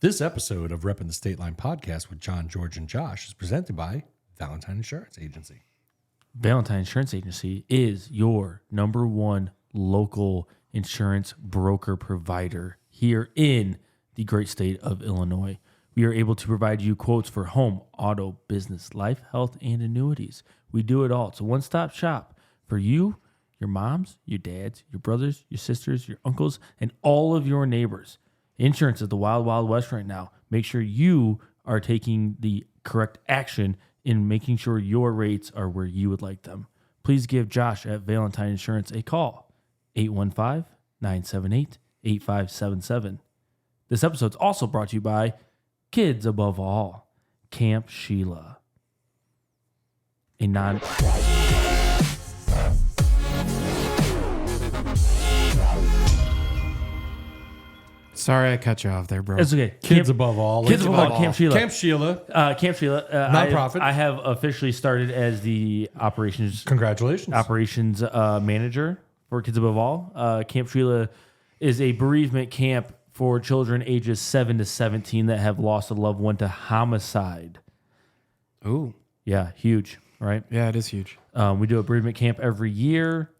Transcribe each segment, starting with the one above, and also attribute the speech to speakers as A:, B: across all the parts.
A: This episode of Reppin' the State Line podcast with John, George, and Josh is presented by Valentine Insurance Agency.
B: Valentine Insurance Agency is your number one local insurance broker provider here in the great state of Illinois. We are able to provide you quotes for home, auto, business, life, health, and annuities. We do it all. It's a one-stop shop for you, your moms, your dads, your brothers, your sisters, your uncles, and all of your neighbors. Insurance is the wild, wild west right now. Make sure you are taking the correct action in making sure your rates are where you would like them. Please give Josh at Valentine Insurance a call, 815-978-8577. This episode is also brought to you by Kids Above All, Camp Shiela.
C: Sorry I cut you off there, bro.
B: It's okay.
A: Kids Above All.
B: Kids Above All, Camp Shiela.
A: Camp Shiela.
B: Camp Shiela.
A: Nonprofit.
B: I have officially started as the operations manager for Kids Above All. Camp Shiela is a bereavement camp for children ages 7 to 17 that have lost a loved one to homicide.
C: Ooh.
B: Yeah, huge, right?
C: Yeah, it is huge.
B: We do a bereavement camp every year.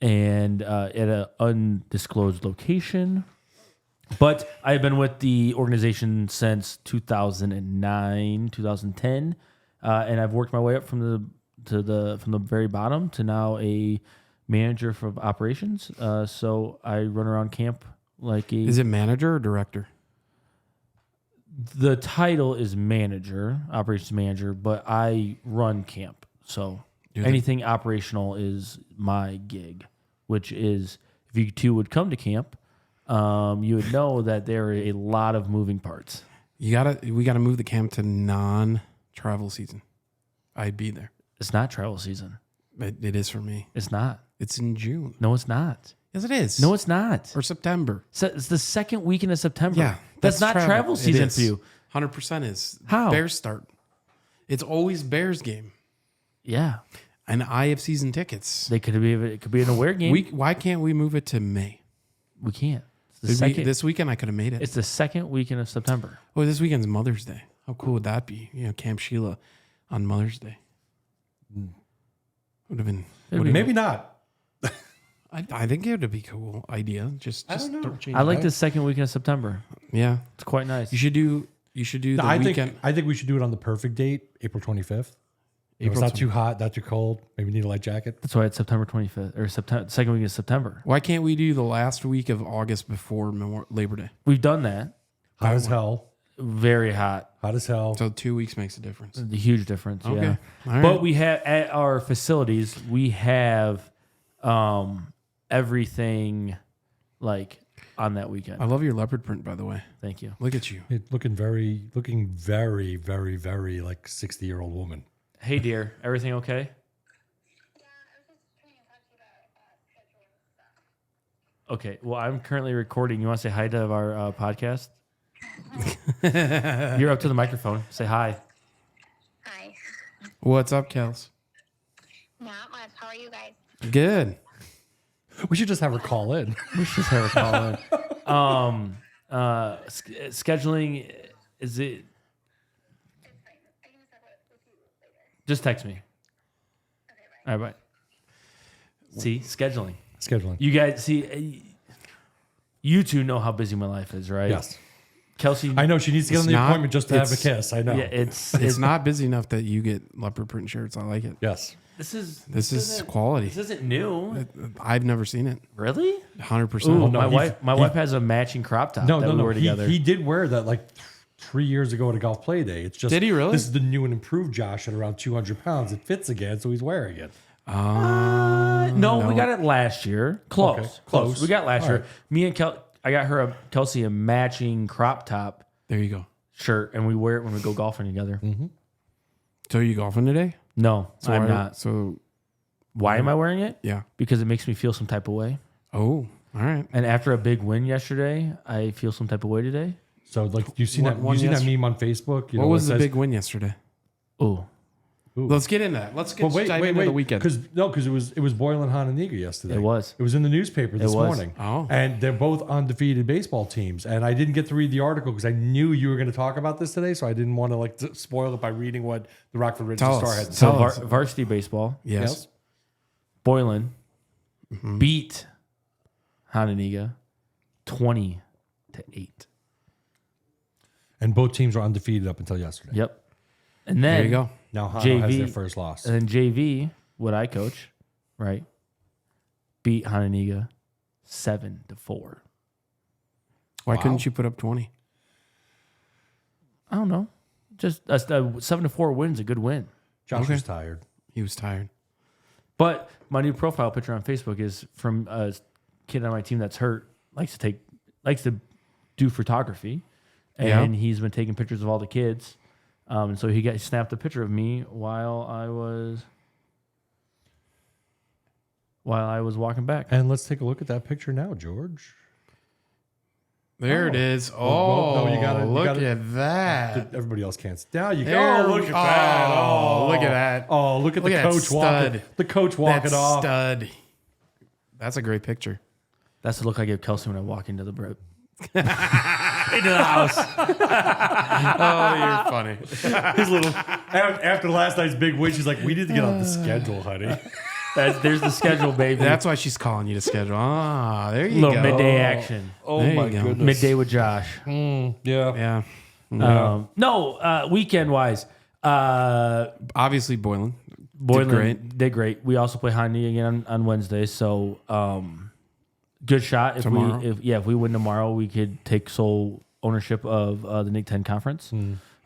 B: And at an undisclosed location. But I've been with the organization since 2009, 2010, and I've worked my way up from the very bottom to now a manager for operations. So I run around camp like a.
C: Is it manager or director?
B: The title is manager, operations manager, but I run camp. So anything operational is my gig, which is if you two would come to camp, you would know that there are a lot of moving parts.
C: We gotta move the camp to non-travel season. I'd be there.
B: It's not travel season.
C: It is for me.
B: It's not.
C: It's in June.
B: No, it's not.
C: Yes, it is.
B: No, it's not.
C: Or September.
B: It's the second weekend of September.
C: Yeah,
B: that's not travel season for you.
C: 100% is.
B: How?
C: Bears start. It's always Bears game.
B: Yeah.
C: And I have season tickets.
B: It could be an aware game.
C: Why can't we move it to May?
B: We can't.
C: This weekend I could have made it.
B: It's the second weekend of September.
C: Oh, this weekend's Mother's Day. How cool would that be? Camp Shiela on Mother's Day. Would have been.
A: Maybe not.
C: I think it would be a cool idea. Just
A: I don't know.
B: I like the second weekend of September.
C: Yeah,
B: it's quite nice.
C: You should do the weekend.
A: I think we should do it on the perfect date, April 25th. It's not too hot, not too cold. Maybe need a light jacket.
B: That's why it's September 25th or second week of September.
C: Why can't we do the last week of August before Labor Day?
B: We've done that.
A: Hot as hell.
B: Very hot.
A: Hot as hell.
C: So 2 weeks makes a difference.
B: A huge difference.
C: Okay.
B: Yeah.
C: All right.
B: But we have at our facilities, we have everything like on that weekend.
C: I love your leopard print, by the way.
B: Thank you.
C: Look at you.
A: Looking very, very, very like 60-year-old woman.
B: Hey, dear. Everything okay?
D: Yeah, I was just trying to talk to you about scheduling stuff.
B: Okay. Well, I'm currently recording. You want to say hi to our podcast? You're up to the microphone. Say hi.
D: Hi.
C: What's up, Kels?
D: Not much. How are you guys?
C: Good.
A: We should just have her call in.
B: We should have her call in. Scheduling, is it?
D: It's fine. I can just talk about it with you later.
B: Just text me.
D: Okay, bye.
B: All right, bye. See, scheduling.
A: You
B: guys, see, you two know how busy my life is, right?
A: Yes.
B: Kelsey.
A: I know she needs to get on the appointment just to have a kiss. I know.
B: Yeah, it's
C: not busy enough that you get leopard print shirts. I like it.
A: Yes.
B: This
C: is quality.
B: This isn't new.
C: I've never seen it.
B: Really?
C: 100%.
B: Ooh,
A: no,
B: my wife has a matching crop top.
A: No.
B: We wore together.
A: He did wear that like 3 years ago at a golf play day. It's just.
C: Did he really?
A: This is the new and improved Josh at around 200 pounds. It fits again, so he's wearing it.
B: No, we got it last year. Close.
A: Okay,
B: Close.
A: close.
B: We got last
A: All
B: year.
A: right.
B: Me and I got her Kelsey a matching crop top
C: There you go.
B: shirt, and we wear it when we go golfing together.
A: Mm-hmm.
C: So are you golfing today?
B: No, I'm not.
C: So
B: Why am I wearing it?
C: yeah.
B: Because it makes me feel some type of way.
C: Oh, all right.
B: And after a big win yesterday, I feel some type of way today.
A: So like you seen
C: What
A: that
C: one
A: you seen that
C: yesterday?
A: meme on Facebook? You
C: What
A: know,
C: was
A: it
C: the
A: says,
C: big win yesterday?
B: Oh,
C: Let's get into that. Let's get dive into the weekend.
A: Because it was Boylan Hononegah yesterday.
B: It was.
A: It was in the newspaper this morning.
C: Oh.
A: And they're both undefeated baseball teams. And I didn't get to read the article because I knew you were going to talk about this today, so I didn't want to spoil it by reading what the Rockford Ridge Star had to say.
B: So varsity baseball.
C: Yes.
B: Boylan beat Hononegah 20-8.
A: And both teams were undefeated up until yesterday.
B: Yep. And then
C: There you go.
A: Now Hano
B: JV
A: has their first loss.
B: And then JV, what I coach, right, beat Hononegah 7-4.
C: Why couldn't you put up 20?
B: I don't know. Just a 7-4 win's a good win.
A: Josh was tired.
C: He was tired.
B: But my new profile picture on Facebook is from a kid on my team that's hurt, likes to do photography, and he's been taking pictures of all the kids. And so he snapped a picture of me while I was walking back.
A: And let's take a look at that picture now, George.
C: There it is.
A: Well, no, you gotta
C: look at that.
A: Everybody else can't. Now you
C: There-
A: go. Look at that.
C: Oh, look at that.
A: Oh, look at
C: Look
A: the
C: at that
A: coach walking.
C: stud.
A: The coach walking
C: That
A: off.
C: stud. That's a great picture.
B: That's the look I give Kelsey when I walk into the into the house.
C: Oh, you're funny.
A: His little after last night's big win, she's like, "We need to get on the schedule, honey."
B: There's the schedule, baby.
C: That's why she's calling you to schedule. Ah, there you
B: little
C: go.
B: midday action.
A: Oh
C: There
A: my
C: you go.
A: goodness.
B: Midday with Josh.
A: Yeah.
C: Yeah.
B: Weekend wise,
C: Obviously, Boylan.
B: Boylan did great. We also play Honey again on Wednesday, so good shot.
C: Tomorrow.
B: If we win tomorrow, we could take sole ownership of the Nick 10 conference.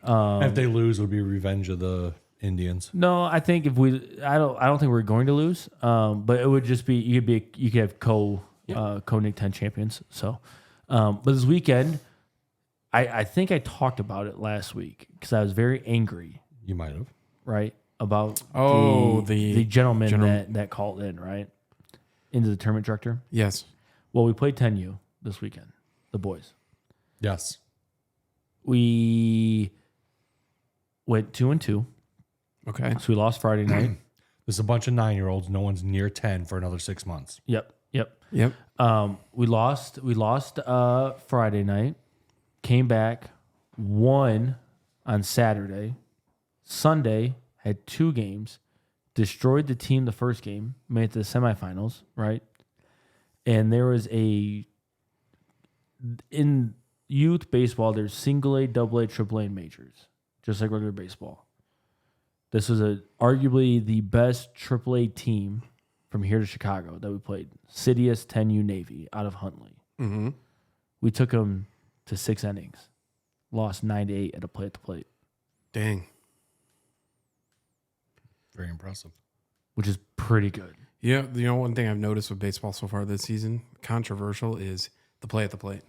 A: If they lose, it'll be revenge of the Indians.
B: No, I think I don't think we're going to lose. But it would just be you could have co Nick 10 champions. So, but this weekend, I think I talked about it last week because I was very angry.
A: You might have.
B: Right. About
C: the
B: gentleman that called in, right? Into the tournament director.
C: Yes.
B: Well, we played 10U this weekend, the boys.
A: Yes.
B: We went 2-2.
C: Okay.
B: So we lost Friday night.
A: There's a bunch of 9-year-olds. No one's near 10 for another 6 months.
B: Yep.
C: Yep.
B: We lost Friday night, came back, won on Saturday. Sunday had 2 games, destroyed the team the first game, made it to the semifinals, right? And there was in youth baseball, there's single A, double A, triple A, and majors, just like regular baseball. This was arguably the best triple A team from here to Chicago that we played. Sidious 10U Navy out of Huntley.
C: Mm-hmm.
B: We took them to 6 innings, lost 9-8 at a play at the plate.
C: Dang.
A: Very impressive.
B: Which is pretty good.
C: Yeah, one thing I've noticed with baseball so far this season, controversial, is the play at the plate.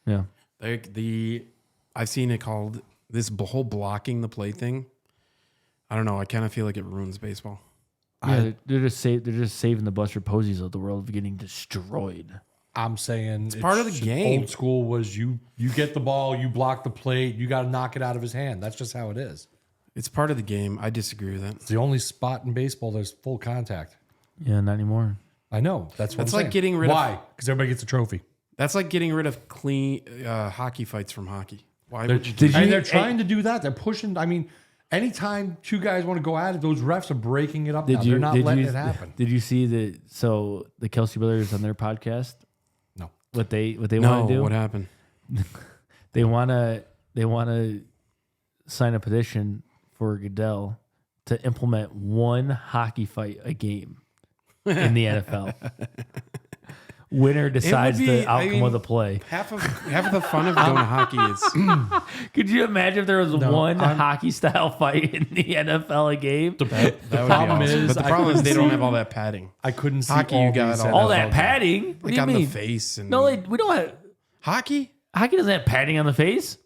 B: Yeah.
C: I've seen it called this whole blocking the play thing. I don't know. I kind of feel like it ruins baseball.
B: Yeah, they're just saving the Buster Posies of the world of getting destroyed.
A: I'm saying it's
C: part of the game.
A: Old school was you get the ball, you block the plate, you got to knock it out of his hand. That's just how it is.
C: It's part of the game. I disagree with that.
A: It's the only spot in baseball there's full contact.
B: Yeah, not anymore.
A: I know. That's
C: like
A: saying.
C: getting rid of.
A: Why? Because everybody gets a trophy.
C: That's like getting rid of clean hockey fights from hockey. Why would you do
B: Did
C: that?
A: And they're trying to do that. They're pushing. I mean, anytime 2 guys want to go at it, those refs are breaking it up now. They're not letting it happen.
B: Did you see the Kelsey brothers on their podcast?
A: No.
B: What they want
C: No,
B: to do?
C: what happened?
B: They want to sign a petition for Goodell to implement 1 hockey fight a game in the NFL. Winner decides the outcome of the play.
C: Half of the fun of going to hockey is.
B: Could you imagine if there was one hockey style fight in the NFL a game?
C: That would be
A: problem
C: awesome.
A: is,
C: But the
A: I
C: problem is
A: couldn't
C: they don't
A: see-
C: have all that padding.
A: I couldn't see
C: Hockey,
A: all
C: you got
A: these
C: all
B: All that
A: NFL
B: padding? What
C: Like
B: do you
C: on
B: mean?
C: the face and
B: No, we don't have
C: hockey.
B: hockey doesn't have padding on the face.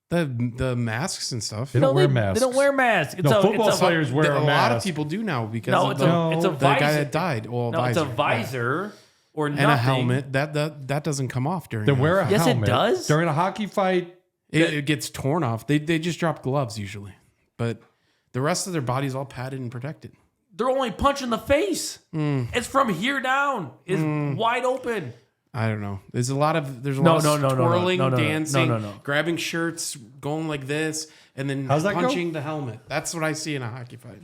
C: The masks and stuff.
A: They don't wear
B: They
A: masks.
B: don't wear masks. It's
A: No, football
B: it's
A: players wear
C: A
A: a
C: lot of
A: mask.
C: people do now because
B: No,
C: of
B: it's
C: the
B: a
C: the
B: visor.
C: guy that died. Well,
B: No, it's a
C: visor.
B: visor or nothing.
C: And a helmet. That doesn't come off during.
A: They wear a
B: Yes, it
A: helmet.
B: does.
A: During a hockey fight.
C: It gets torn off. They just drop gloves usually, but The rest of their body's all padded and protected.
B: They're only punching the face. It's from here down. It's wide open.
C: I don't know. There's a lot of twirling, dancing, grabbing shirts, going like this, and then
A: How's that
C: punching the helmet. That's what I see in a hockey fight.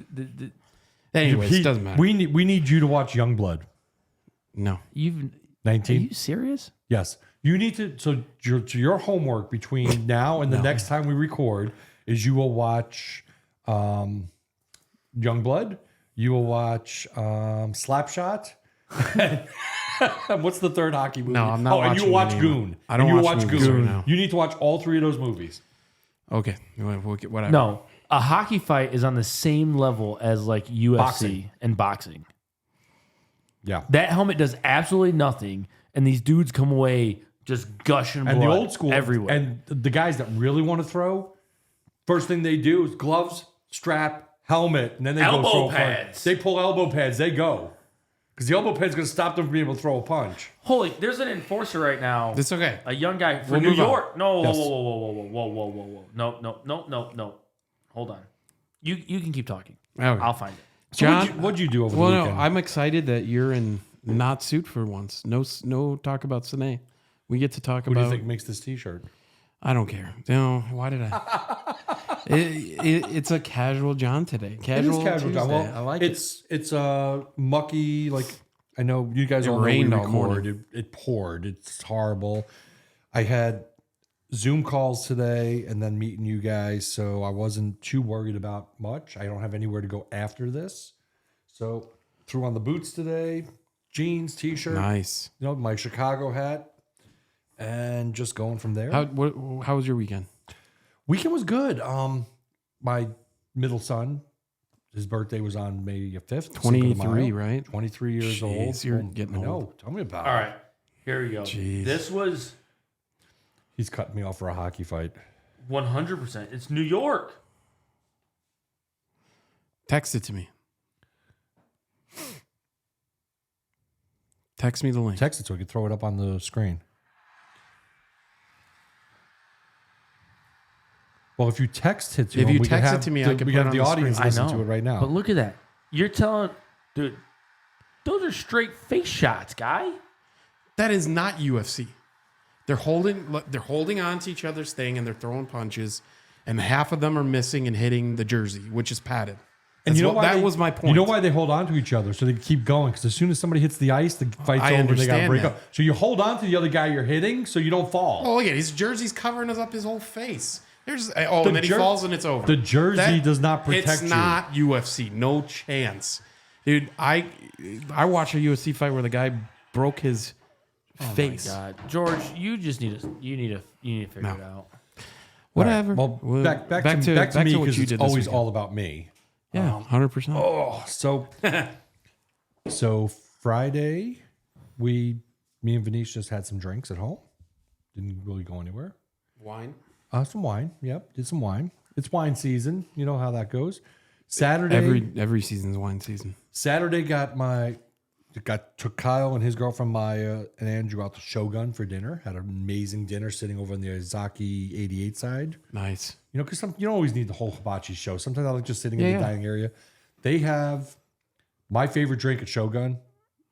C: Anyways, it doesn't matter.
A: We need you to watch Youngblood.
C: No.
B: Are
A: 19.
B: you serious?
A: Yes. You need to. So your homework between now and the next time we record is you will watch Youngblood. You will watch Slapshot. What's the third hockey movie?
C: No, I'm not
A: and you will watch
C: watching
A: Goon.
C: I don't
A: and you will
C: watch
A: watch
C: movies
A: Goon.
C: right now.
A: You need to watch all 3 of those movies.
C: Okay. Whatever.
B: No. A hockey fight is on the same level as like UFC
A: Boxing.
B: and boxing.
A: Yeah.
B: That helmet does absolutely nothing, and these dudes come away just gushing blood
A: And the old school
B: everywhere.
A: And the guys that really want to throw, first thing they do is gloves, strap, helmet, and then they
B: Elbow
A: go throw
B: pads.
A: They pull elbow pads. They go because the elbow pad's going to stop them from being able to throw a punch.
B: Holy, there's an enforcer right now.
C: It's okay.
B: A young guy from
C: We'll
B: New
C: move on.
B: York. No,
A: Yes.
B: whoa. No. Hold on. You can keep talking.
C: Okay.
B: I'll find it.
A: So
C: John,
A: what'd you do over the
C: Well, no,
A: weekend?
C: I'm excited that you're in not suit for once. No talk about Sine. We get to talk
A: what do
C: about.
A: you think makes this T-shirt?
C: I don't care. No, why did I? It's a casual John today. Casual
A: It is casual.
C: Tuesday.
A: Well,
C: I like
A: it's mucky. Like I know you guys
C: It
A: all know we
C: rained all
A: record.
C: morning.
A: It poured. It's horrible. I had Zoom calls today and then meeting you guys, so I wasn't too worried about much. I don't have anywhere to go after this, so threw on the boots today, jeans, T-shirt,
C: Nice.
A: my Chicago hat, and just going from there.
C: How was your weekend?
A: Weekend was good. My middle son, his birthday was on May 5th.
C: 23, right?
A: 23 years old.
C: Jeez, you're getting
A: I know.
C: old.
A: Tell me about
B: All
A: it.
B: right. Here we go.
C: Jeez.
B: This was
A: He's cutting me off for a hockey fight.
B: 100%. It's New York.
C: Text it to me. Text me the link.
A: Text it so we can throw it up on the screen. Well, if you text it to
C: If
A: him,
C: you
A: we can
C: text it
A: have
C: to me,
A: the,
C: I can
A: we
C: put
A: have
C: it
A: the
C: on the
A: audience
C: screen.
A: listen to it right now.
B: But look at that. You're telling, dude, those are straight face shots, guy.
C: That is not UFC. They're holding on to each other's thing and they're throwing punches, and half of them are missing and hitting the jersey, which is padded.
A: And you know why
C: that was my point.
A: You know why they hold on to each other? So they keep going. Because as soon as somebody hits the ice, the fight's
C: I
A: over and they got to
C: understand
A: break
C: that.
A: up. So you hold on to the other guy you're hitting so you don't fall.
C: Oh, look at his jersey's covering up his whole face. And then he falls and it's over.
A: The jersey does not protect
C: It's
A: you.
C: not UFC. No chance, dude. I watched a UFC fight where the guy broke his face.
B: Oh my God, George, you need to figure it out.
C: Whatever.
A: All right. Well, back to me
C: what
A: because
C: you
A: it's
C: did this
A: always
C: weekend.
A: all about me.
C: Yeah, 100%.
A: Oh, so Friday, me and Venice just had some drinks at home. Didn't really go anywhere.
C: Wine.
A: Some wine. Yep, did some wine. It's wine season. You know how that goes. Saturday,
C: Every season's wine season.
A: Saturday took Kyle and his girlfriend Maya and Andrew out to Shogun for dinner. Had an amazing dinner sitting over on the Izaki 88 side.
C: Nice.
A: You know, because you don't always need the whole hibachi show. Sometimes I like just sitting in the dining area. They have my favorite drink at Shogun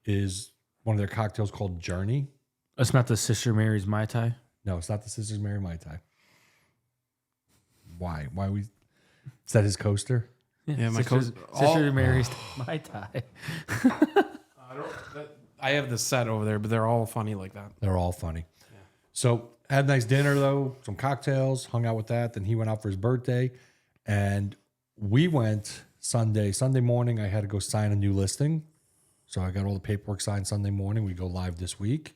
A: is one of their cocktails called Journey.
B: It's not the Sister Mary's Mai Tai.
A: No, it's not the Sisters Mary Mai Tai. Why? Is that his coaster?
C: Yeah, my
B: Sister Mary's Mai Tai.
C: I have the set over there, but they're all funny like that.
A: They're all funny. Yeah. So had a nice dinner though, some cocktails, hung out with that. Then he went out for his birthday, and we went Sunday morning. I had to go sign a new listing, so I got all the paperwork signed Sunday morning. We go live this week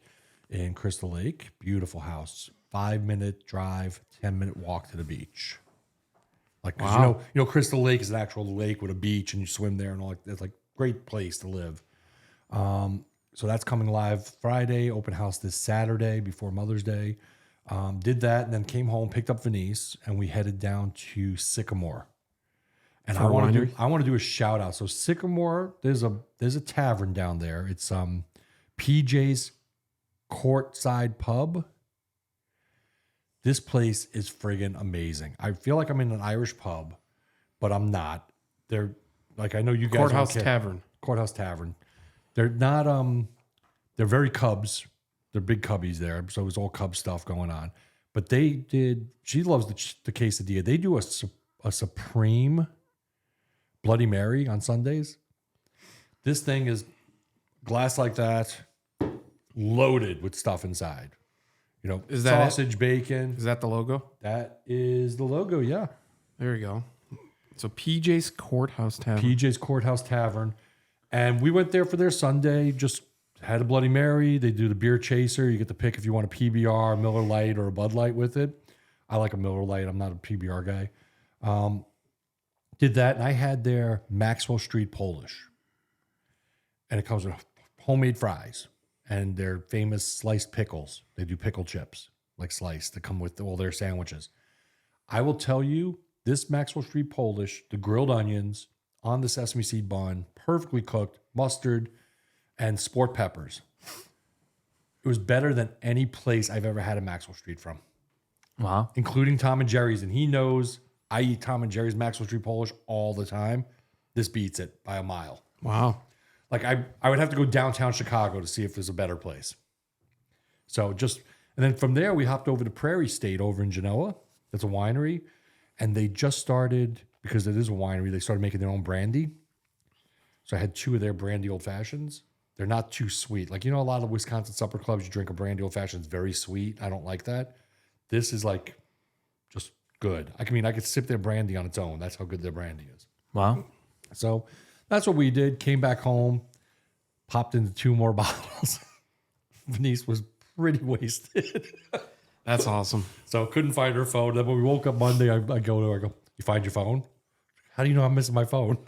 A: in Crystal Lake. Beautiful house, 5-minute drive, 10-minute walk to the beach. Like 'cause
C: Wow.
A: you know, Crystal Lake is an actual lake with a beach, and you swim there and all. It's like great place to live. So that's coming live Friday, open house this Saturday before Mother's Day. Did that and then came home, picked up Venice, and we headed down to Sycamore. And
C: For
A: I
C: a
A: want
C: winery?
A: to do a shout out. So Sycamore, there's a tavern down there. It's PJ's Courtside Pub. This place is friggin' amazing. I feel like I'm in an Irish pub, but I'm not. They're like, I know you guys.
C: Courthouse
A: don't care.
C: Tavern.
A: Courthouse Tavern. They're not. They're very Cubs. They're big Cubbies there, so it was all Cub stuff going on. But they did. She loves the quesadilla. They do a Supreme Bloody Mary on Sundays. This thing is glass like that, loaded with stuff inside. You know,
C: Is that
A: sausage, bacon.
C: Is that the logo?
A: That is the logo. Yeah.
C: There we go. So PJ's Courthouse Tavern.
A: PJ's Courthouse Tavern. And we went there for their Sunday, just had a Bloody Mary. They do the beer chaser. You get to pick if you want a PBR, Miller Lite, or a Bud Light with it. I like a Miller Lite. I'm not a PBR guy. Did that, and I had their Maxwell Street Polish. And it comes with homemade fries and their famous sliced pickles. They do pickle chips, like sliced, that come with all their sandwiches. I will tell you, this Maxwell Street Polish, the grilled onions on the sesame seed bun, perfectly cooked, mustard, and sport peppers. It was better than any place I've ever had a Maxwell Street from,
B: Wow.
A: including Tom and Jerry's. And he knows I eat Tom and Jerry's Maxwell Street Polish all the time. This beats it by a mile.
C: Wow.
A: Like I would have to go downtown Chicago to see if there's a better place. So and then from there we hopped over to Prairie State over in Genoa. That's a winery. And they just started, because it is a winery, they started making their own brandy. So I had 2 of their brandy old fashions. They're not too sweet. Like, you know, a lot of Wisconsin supper clubs, you drink a brandy old fashioned, it's very sweet. I don't like that. This is like just good. I could sip their brandy on its own. That's how good their brandy is.
B: Wow.
A: So that's what we did. Came back home, popped into 2 more bottles. Denise was pretty wasted.
C: That's awesome.
A: So couldn't find her phone. Then when we woke up Monday, I go to her, I go, "You find your phone? How do you know I'm missing my phone?"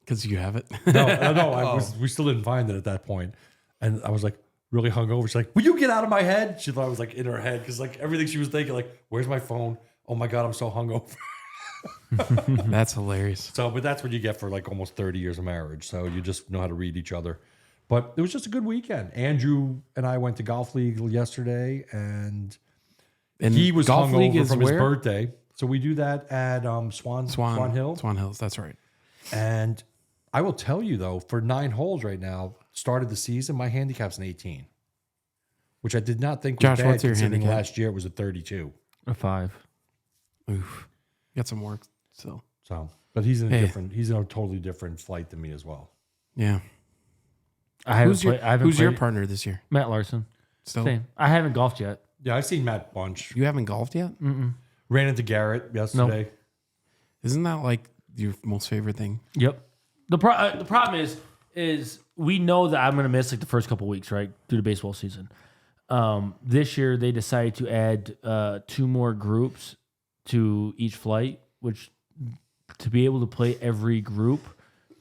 C: Because you have it.
A: No, we still didn't find it at that point. And I was like really hungover. She's like, "Will you get out of my head?" She thought I was like in her head because like everything she was thinking, like, "Where's my phone? Oh my God, I'm so hungover."
C: That's hilarious.
A: So, but that's what you get for like almost 30 years of marriage. So you just know how to read each other. But it was just a good weekend. Andrew and I went to Golf League yesterday, and he was
C: Golf League
A: hungover
C: is
A: from his
C: where?
A: birthday. So we do that at Swanhill.
C: Swan Hills. That's right.
A: And I will tell you though, for 9 holes right now, started the season, my handicap's an 18, which I did not think was
C: Josh,
A: bad,
C: what's your
A: considering
C: handicap?
A: last year it was a 32.
B: A 5.
C: Oof. Got some work still.
A: So, but he's in
C: Hey.
A: he's in a totally different flight than me as well.
C: Yeah.
B: I haven't
C: Who's your,
B: played. I haven't
C: who's your
B: played-
C: partner this year?
B: Matt Larson.
C: Still?
B: Same. I haven't golfed yet.
A: Yeah, I've seen Matt bunch.
C: You haven't golfed yet?
A: Ran into Garrett yesterday.
C: Isn't that like your most favorite thing?
B: Yep. The problem is we know that I'm going to miss like the first couple weeks, right, due to baseball season. This year they decided to add 2 more groups to each flight, which to be able to play every group,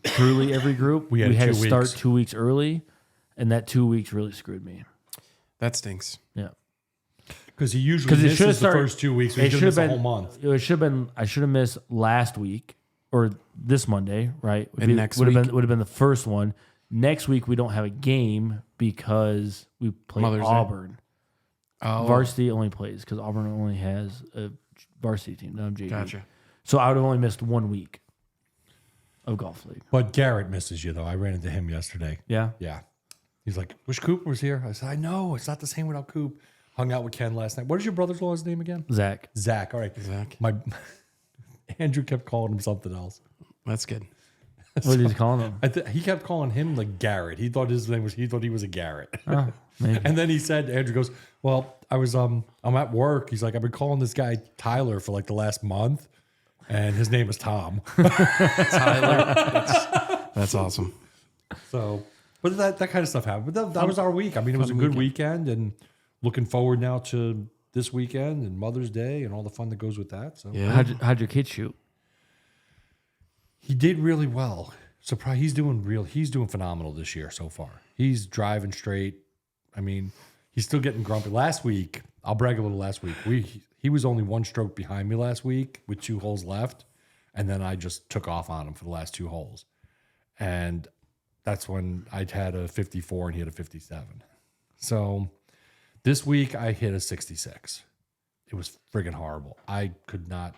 B: truly every group,
A: We
B: we
A: had
B: had to
A: 2
B: start
A: weeks.
B: 2 weeks early, and that 2 weeks really screwed me.
C: That stinks.
B: Yeah.
A: Because he usually
B: 'Cause it
A: misses
B: should've
A: the
B: started-
A: first 2 weeks. So
B: It
A: he's
B: should
A: going
B: have
A: to miss a
B: been
A: whole month.
B: It should have been. I should have missed last week or this Monday, right?
C: And next
B: would
C: week?
B: have been the first one. Next week we don't have a game because we play
C: Mother's Day.
B: Auburn.
C: Oh,
B: Varsity only plays because Auburn only has a varsity team, not a JV.
C: gotcha.
B: So I would have only missed 1 week of golf league.
A: But Garrett misses you, though. I ran into him yesterday.
B: Yeah.
A: Yeah. He's like, "Wish Coop was here." I said, "I know. It's not the same without Coop." Hung out with Ken last night. What is your brother-in-law's name again?
B: Zach.
A: Zach. All right.
C: Zach.
A: My Andrew kept calling him something else.
C: That's good.
B: What is he calling him?
A: He kept calling him like Garrett. He thought his name was. He thought he was a Garrett.
B: Oh, maybe.
A: And then he said, Andrew goes, "Well, I'm at work." He's like, "I've been calling this guy Tyler for like the last month, and his name is Tom."
C: Tyler. That's awesome.
A: So, but that kind of stuff happened. But that was our week. I mean, it was a good weekend, and looking forward now to this weekend and Mother's Day and all the fun that goes with that. So,
C: Yeah.
B: How'd your kid shoot?
A: he did really well. Surprise! He's doing phenomenal this year so far. He's driving straight. I mean, he's still getting grumpy. Last week, I'll brag a little. Last week, he was only 1 stroke behind me last week with 2 holes left, and then I just took off on him for the last 2 holes, and that's when I'd had a 54 and he had a 57. So this week I hit a 66. It was friggin' horrible. I could not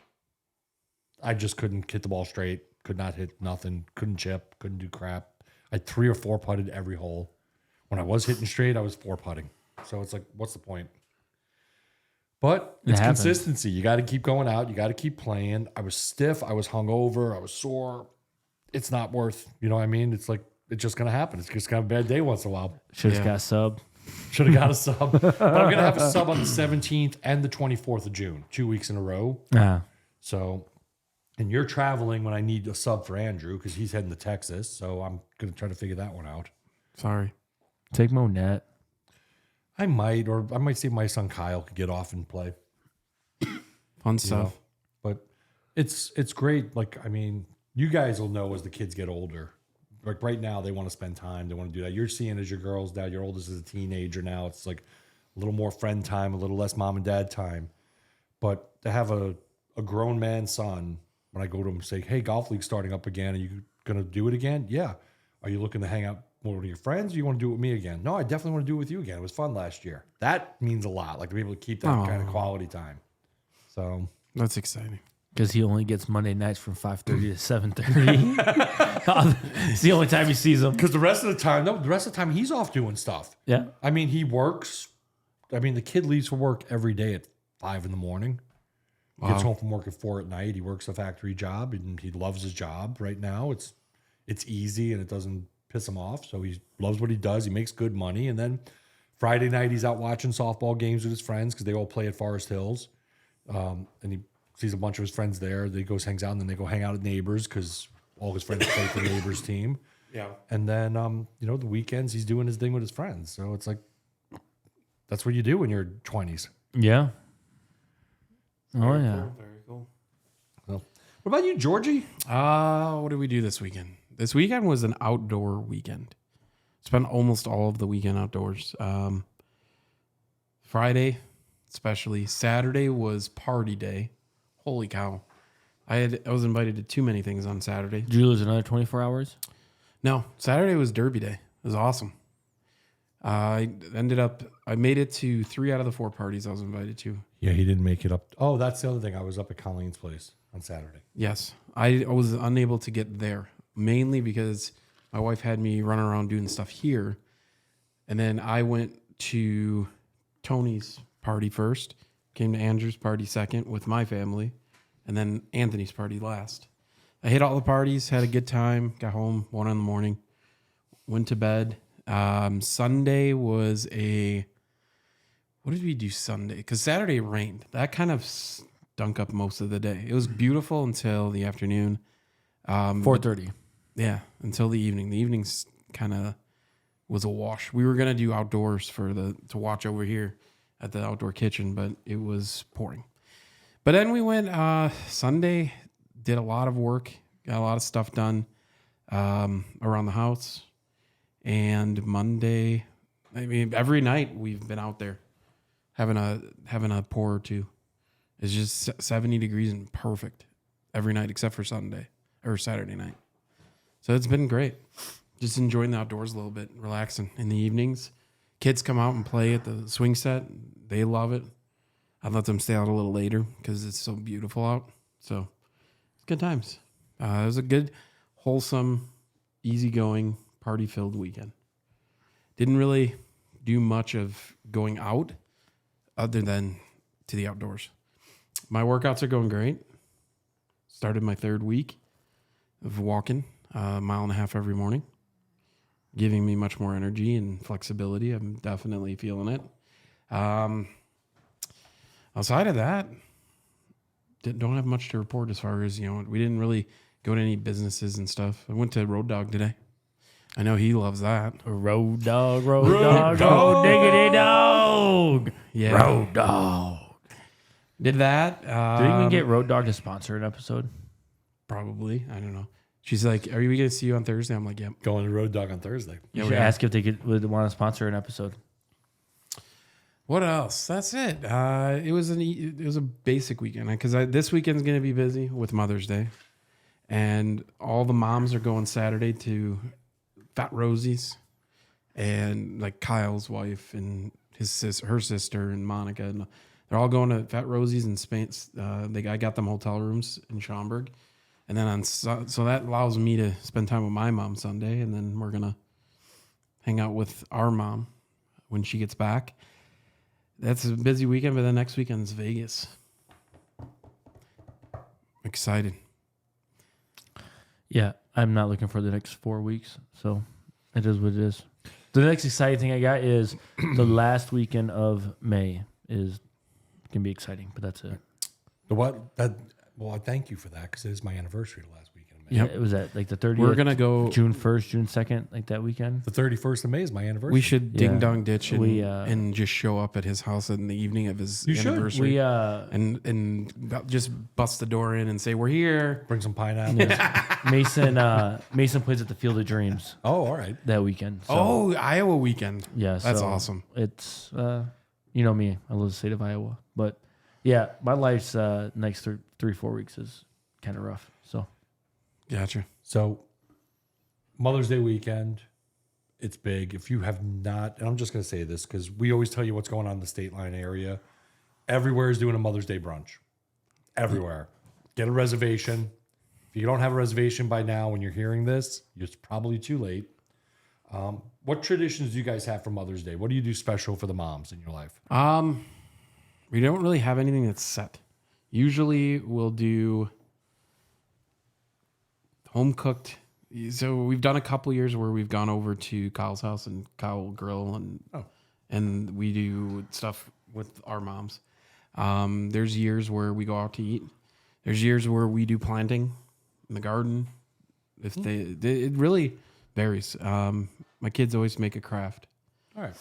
A: I just couldn't hit the ball straight. Could not hit nothing. Couldn't chip. Couldn't do crap. I 3 or 4 putted every hole. When I was hitting straight, I was 4 putting. So it's like, what's the point? But it's
B: happens.
A: consistency. You got to keep going out. You got to keep playing. I was stiff. I was hungover. I was sore. It's not worth, you know what I mean? It's like, it's just going to happen. It's just going to have a bad day once in a while.
B: Should have got a sub.
A: Should have got a sub. But I'm going to have a sub on the 17th and the 24th of June, 2 weeks in a row. So, and you're traveling when I need a sub for Andrew because he's heading to Texas. So I'm going to try to figure that one out.
C: Sorry.
B: Take Monette.
A: I might, or I might see if my son Kyle could get off and play.
C: Fun stuff.
A: Know? But it's great. Like, I mean, you guys will know as the kids get older. Like right now, they want to spend time. They want to do that. You're seeing as your girls now, your oldest is a teenager now. It's like a little more friend time, a little less mom and dad time. But to have a grown man son, when I go to him and say, hey, golf league's starting up again. Are you going to do it again? Yeah. Are you looking to hang out with one of your friends? Or you want to do it with me again? No, I definitely want to do it with you again. It was fun last year. That means a lot. Like to be able to keep that kind of quality time. So
C: that's exciting.
B: Because he only gets Monday nights from 5:30 to 7:30. It's the only time he sees them.
A: Because the rest of the time he's off doing stuff.
B: Yeah.
A: I mean, he works. I mean, the kid leaves for work every day at 5 in the morning. Gets home from work at 4 at night. He works a factory job and he loves his job right now. It's easy and it doesn't piss him off. So he loves what he does. He makes good money. And then Friday night, he's out watching softball games with his friends because they all play at Forest Hills. And he sees a bunch of his friends there. They goes, hangs out, and then they go hang out at Neighbors because all his friends play for the Neighbors team.
C: Yeah.
A: And then, the weekends he's doing his thing with his friends. So it's like, that's what you do in your 20s.
B: Yeah.
C: Very
B: yeah.
C: Cool, very cool.
A: So, what about you, Georgie?
C: What did we do this weekend? This weekend was an outdoor weekend. Spent almost all of the weekend outdoors. Friday, especially. Saturday was party day. Holy cow. I was invited to too many things on Saturday.
B: Did you lose another 24 hours?
C: No, Saturday was Derby day. It was awesome. I made it to 3 out of the 4 parties I was invited to.
A: Yeah, he didn't make it up. Oh, that's the other thing. I was up at Colleen's place on Saturday.
C: Yes. I was unable to get there, mainly because my wife had me run around doing stuff here. And then I went to Tony's party first, came to Andrew's party second with my family, and then Anthony's party last. I hit all the parties, had a good time, got home 1 a.m, went to bed. Sunday was what did we do Sunday? Because Saturday rained. That kind of stunk up most of the day. It was beautiful until the afternoon.
B: 4:30.
C: Yeah, until the evening. The evenings kind of was a wash. We were gonna do outdoors to watch over here at the outdoor kitchen, but it was pouring. But then we went Sunday, did a lot of work, got a lot of stuff done around the house. And Monday, I mean, every night we've been out there having a pour or two. It's just 70 degrees and perfect every night except for Sunday or Saturday night. So it's been great. Just enjoying the outdoors a little bit, relaxing in the evenings. Kids come out and play at the swing set. They love it. I let them stay out a little later because it's so beautiful out. So it's good times. It was a good, wholesome, easygoing, party-filled weekend. Didn't really do much of going out other than to the outdoors. My workouts are going great. Started my 3rd week of walking a 1.5 miles every morning, giving me much more energy and flexibility. I'm definitely feeling it. Outside of that, don't have much to report as far as, we didn't really go to any businesses and stuff. I went to Road Dog today. I know he loves that.
B: Road dog, road diggity dog.
C: Yeah.
B: Road dog.
C: Did that.
B: Did we even get Road Dog to sponsor an episode?
C: Probably. I don't know. She's like, are we going to see you on Thursday? I'm like, yep.
A: Going to Road Dog on Thursday.
B: You should ask if they would want to sponsor an episode.
C: What else? That's it. It was a basic weekend because this weekend's going to be busy with Mother's Day. And all the moms are going Saturday to Fat Rosie's, and like Kyle's wife and her sister and Monica, and They're all going to Fat Rosie's in Spain. I got them hotel rooms in Schaumburg. And then so that allows me to spend time with my mom Sunday. And then we're going to hang out with our mom when she gets back. That's a busy weekend, but then next weekend is Vegas. Excited.
B: Yeah, I'm not looking for the next 4 weeks, so it is what it is. The next exciting thing I got is the last weekend of May is can be exciting, but that's it.
A: Well, I thank you for that because it is my anniversary the last weekend.
B: Yeah, it was at like the 30th.
C: We're going to go
B: June 1st, June 2nd, like that weekend.
A: The 31st of May is my anniversary.
C: We should ding
B: Yeah.
C: dong ditch and,
B: We,
C: and just show up at his house in the evening of his
A: You should.
C: anniversary.
B: We
C: and just bust the door in and say we're here.
A: bring some pineapples.
B: Mason plays at the Field of Dreams
A: Oh, all right.
B: that weekend. So,
C: Oh, Iowa weekend.
B: yeah,
C: That's
B: so
C: awesome.
B: It's you know me, I love the state of Iowa, but yeah, my life's next 3-4 weeks is kind of rough. So
C: Gotcha.
A: So, Mother's Day weekend, it's big. If you have not, and I'm just going to say this because we always tell you what's going on in the state line area. Everywhere is doing a Mother's Day brunch. Everywhere. Get a reservation. If you don't have a reservation by now when you're hearing this, it's probably too late. What traditions do you guys have for Mother's Day? What do you do special for the moms in your life?
C: We don't really have anything that's set. Usually we'll do home cooked. So we've done a couple years where we've gone over to Kyle's house and Kyle will grill and we do stuff with our moms. There's years where we go out to eat. There's years where we do planting in the garden. It really varies. My kids always make a craft.
A: All right.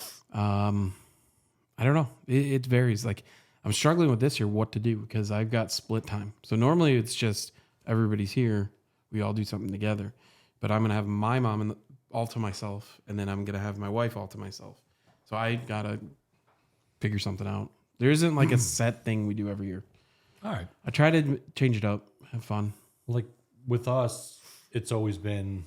C: I don't know. It varies. Like I'm struggling with this year, what to do because I've got split time. So normally it's just everybody's here. We all do something together, but I'm going to have my mom all to myself. And then I'm going to have my wife all to myself. So I got to figure something out. There isn't like a set thing we do every year.
A: All right.
C: I try to change it up, have fun.
A: Like with us, it's always been,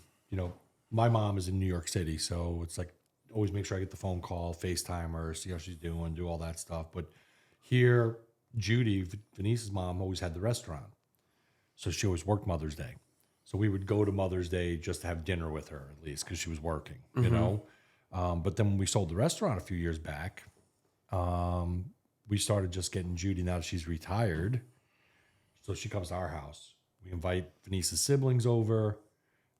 A: my mom is in New York City. So it's like always make sure I get the phone call, FaceTime her, see how she's doing, do all that stuff. But here, Judy, Venice's mom, always had the restaurant. So she always worked Mother's Day. So we would go to Mother's Day just to have dinner with her, at least, because she was working, you know? But then when we sold the restaurant a few years back, we started just getting Judy now that she's retired. So she comes to our house. We invite Venice's siblings over,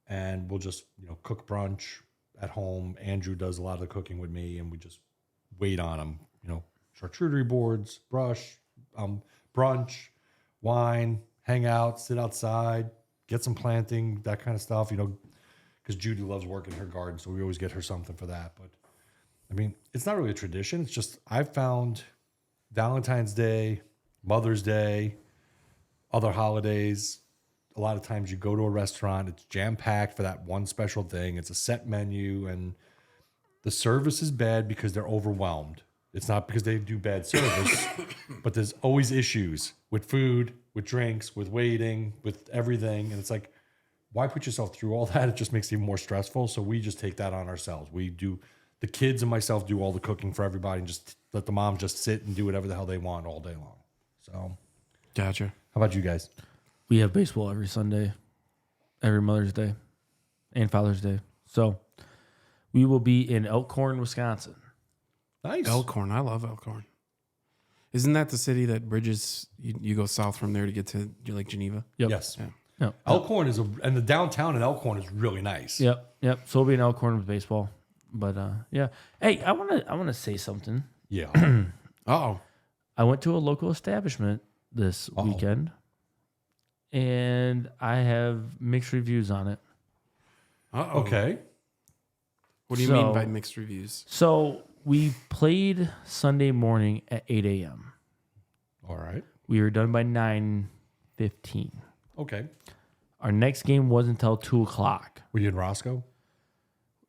A: and we'll just, cook brunch at home. Andrew does a lot of the cooking with me, and we just wait on them, charcuterie boards, brunch, wine, hang out, sit outside, get some planting, that kind of stuff, because Judy loves working her garden, so we always get her something for that. But, I mean, it's not really a tradition. It's just I've found Valentine's Day, Mother's Day, other holidays, a lot of times you go to a restaurant, it's jam-packed for that one special thing. It's a set menu, and the service is bad because they're overwhelmed. It's not because they do bad service, but there's always issues with food, with drinks, with waiting, with everything. And it's like, why put yourself through all that? It just makes it even more stressful. So we just take that on ourselves. We do, the kids and myself do all the cooking for everybody and just let the moms just sit and do whatever the hell they want all day long. So,
C: Gotcha.
A: how about you guys?
B: we have baseball every Sunday, every Mother's Day, and Father's Day. So we will be in Elkhorn, Wisconsin.
A: Nice.
C: Elkhorn. I love Elkhorn. Isn't that the city that bridges, you go south from there to get to Lake Geneva?
B: Yep.
A: Yes.
C: Yeah.
B: Yep.
A: Elkhorn and the downtown in Elkhorn is really nice.
B: Yep. So we'll be in Elkhorn with baseball. But yeah. Hey, I wanna say something.
A: Yeah.
C: Uh-oh.
B: I went to a local establishment this weekend, and I have mixed reviews on it.
C: Uh-oh.
A: Okay.
C: What do you mean by mixed reviews?
B: So we played Sunday morning at 8 a.m.
A: All right.
B: We were done by 9:15.
A: Okay.
B: Our next game wasn't until 2 o'clock.
A: Were you in Roscoe?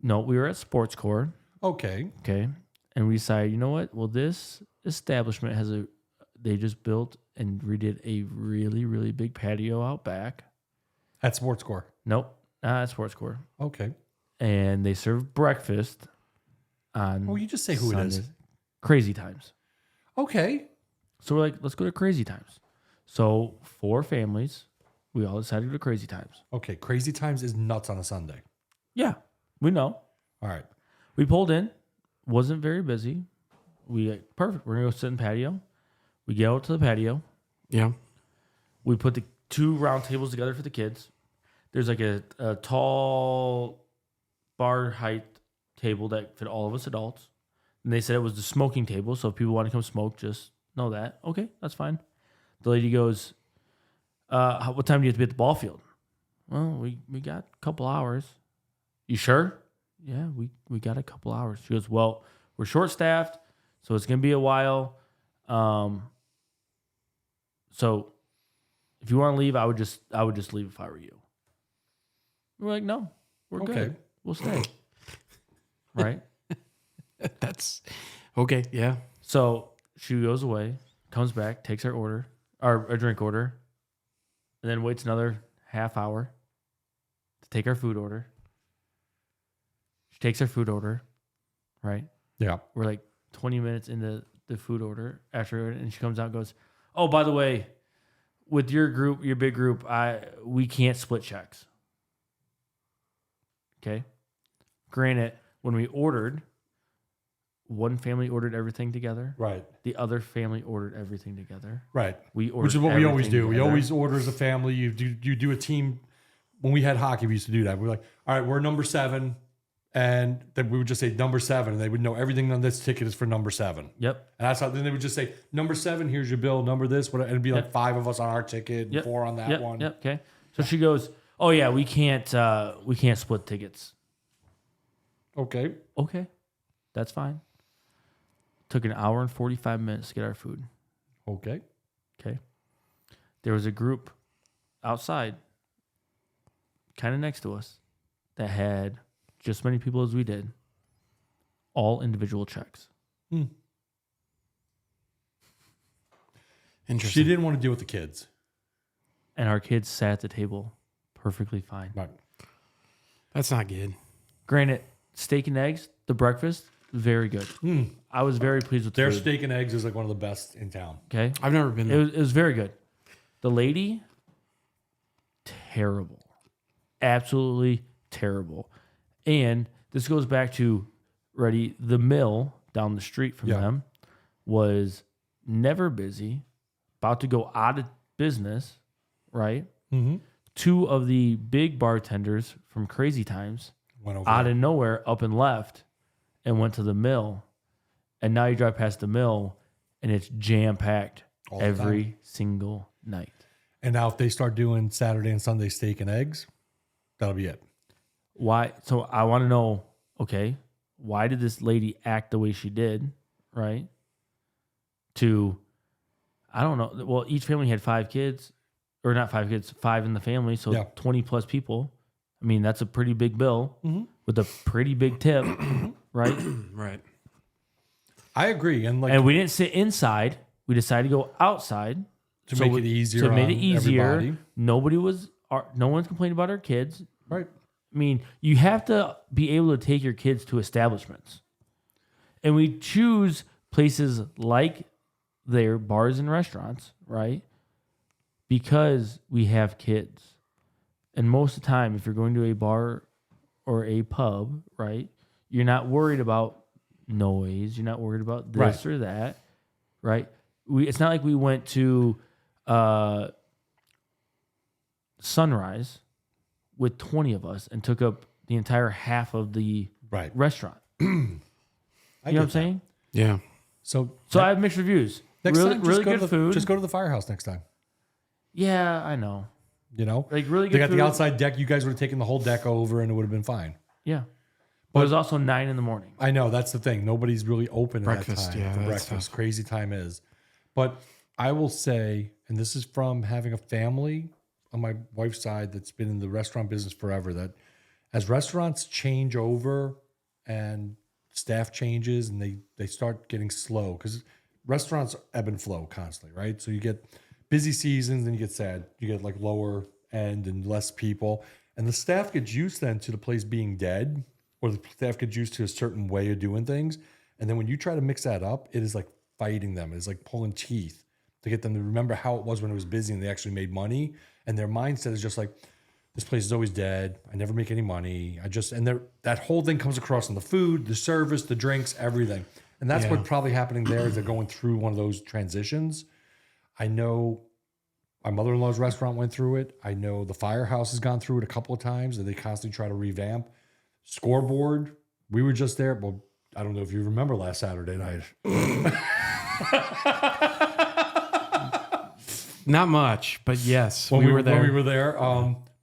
B: No, we were at Sports Core.
A: Okay.
B: Okay. And we decided, you know what? Well, this establishment they just built and redid a really, really big patio out back.
A: At Sports Core.
B: Nope, not at Sports Core.
A: Okay.
B: And they serve breakfast on
A: Oh, you just say who it is.
B: Sundays. Crazy Times.
A: Okay.
B: So we're like, let's go to Crazy Times. So 4 families, we all decided to go to Crazy Times.
A: Okay, Crazy Times is nuts on a Sunday.
B: Yeah, we know.
A: All right.
B: We pulled in, wasn't very busy. We like, perfect. We're gonna go sit in the patio. We get out to the patio.
C: Yeah.
B: We put the 2 round tables together for the kids. There's like a tall bar height table that fit all of us adults. And they said it was the smoking table, so if people want to come smoke, just know that. Okay, that's fine. The lady goes, what time do you have to be at the ball field? Well, we got a couple hours. You sure? Yeah, we got a couple hours. She goes, well, we're short-staffed, so it's going to be a while. So if you want to leave, I would just leave if I were you. We're like, no, we're
A: Okay.
B: good. We'll stay. Right?
C: That's okay. Yeah.
B: So she goes away, comes back, takes our order, our drink order, and then waits another half hour to take our food order. She takes our food order, right?
A: Yeah.
B: We're like 20 minutes into the food order after, and she comes out and goes, oh, by the way, with your group, your big group, we can't split checks. Okay. Granted, when we ordered, one family ordered everything together.
A: Right.
B: The other family ordered everything together.
A: Right.
B: We ordered
A: Which is what we always
B: everything
A: do. We
B: together.
A: always order as a family. You do a team. When we had hockey, we used to do that. We're like, all right, we're number 7. And then we would just say number 7. And they would know everything on this ticket is for number 7.
B: Yep.
A: And that's how then they would just say, number 7, here's your bill, number this, whatever. And it'd be like
B: Yep.
A: 5 of us on our ticket and
B: Yep.
A: 4 on that
B: Yep.
A: one.
B: Yep. Okay. So she goes, oh yeah, we can't split tickets.
A: Okay.
B: Okay. That's fine. Took an hour and 45 minutes to get our food.
A: Okay.
B: Okay. There was a group outside, kind of next to us, that had just as many people as we did, all individual checks.
C: Interesting.
A: She didn't want to deal with the kids.
B: And our kids sat at the table perfectly fine.
A: Right.
C: That's not good.
B: Granted, steak and eggs, the breakfast, very good. I was very pleased with the
A: Their
B: food.
A: steak and eggs is like one of the best in town.
B: Okay.
C: I've never been
B: It
C: there.
B: was very good. The lady, terrible. Absolutely terrible. And this goes back to, ready, the mill down the street from
A: Yeah.
B: them was never busy, about to go out of business, right?
A: Mm-hmm.
B: 2 of the big bartenders from Crazy Times
A: Went over
B: out
A: there.
B: of nowhere up and left and went to the mill. And now you drive past the mill and it's jam-packed
A: All the
B: every
A: time.
B: single night.
A: And now if they start doing Saturday and Sunday steak and eggs, that'll be it.
B: Why? So I want to know, okay, why did this lady act the way she did, right? I don't know. Well, each family had 5 kids, or not 5 kids, 5 in the family, so
A: Yeah.
B: 20 plus people. I mean, that's a pretty big bill with a pretty big tip, right?
C: Right.
A: I agree. And like
B: And we didn't sit inside. We decided to go outside
A: to make it easier.
B: To make it
A: on
B: easier.
A: everybody.
B: No one's complaining about our kids.
A: Right.
B: I mean, you have to be able to take your kids to establishments. And we choose places like their bars and restaurants, right? Because we have kids. And most of the time, if you're going to a bar or a pub, right, you're not worried about noise. You're not worried about this
A: Right.
B: or that, right? It's not like we went to Sunrise with 20 of us and took up the entire half of the
A: Right.
B: restaurant.
A: I
B: You know what I'm
A: get that.
B: saying?
C: Yeah.
A: So
B: So I have mixed reviews.
A: next
B: really,
A: time, just
B: really
A: go
B: good
A: to the,
B: food.
A: Just go to the firehouse next time.
B: Yeah, I know.
A: You know,
B: Like really
A: they
B: good
A: got
B: food.
A: the outside deck. You guys would have taken the whole deck over, and it would have been fine.
B: Yeah. But it was also 9 in the morning.
A: I know that's the thing. Nobody's really open
C: Breakfast,
A: at that time
C: yeah,
A: for
C: that's
A: breakfast.
C: tough.
A: Crazy time is. But I will say, and this is from having a family on my wife's side that's been in the restaurant business forever, that as restaurants change over and staff changes and they start getting slow, because restaurants ebb and flow constantly, right? So you get busy seasons and you get sad. You get like lower end and less people. And the staff gets used then to the place being dead, or the staff gets used to a certain way of doing things. And then when you try to mix that up, it is like fighting them. It's like pulling teeth. to get them to remember how it was when it was busy and they actually made money. And their mindset is just like, this place is always dead. I never make any money. That whole thing comes across in the food, the service, the drinks, everything. And that's what's probably happening there is they're going through one of those transitions. I know my mother-in-law's restaurant went through it. I know the Firehouse has gone through it a couple of times and they constantly try to revamp. Scoreboard, we were just there. Well, I don't know if you remember last Saturday night.
C: Not much, but yes,
A: When
C: we were there.
A: When we were there.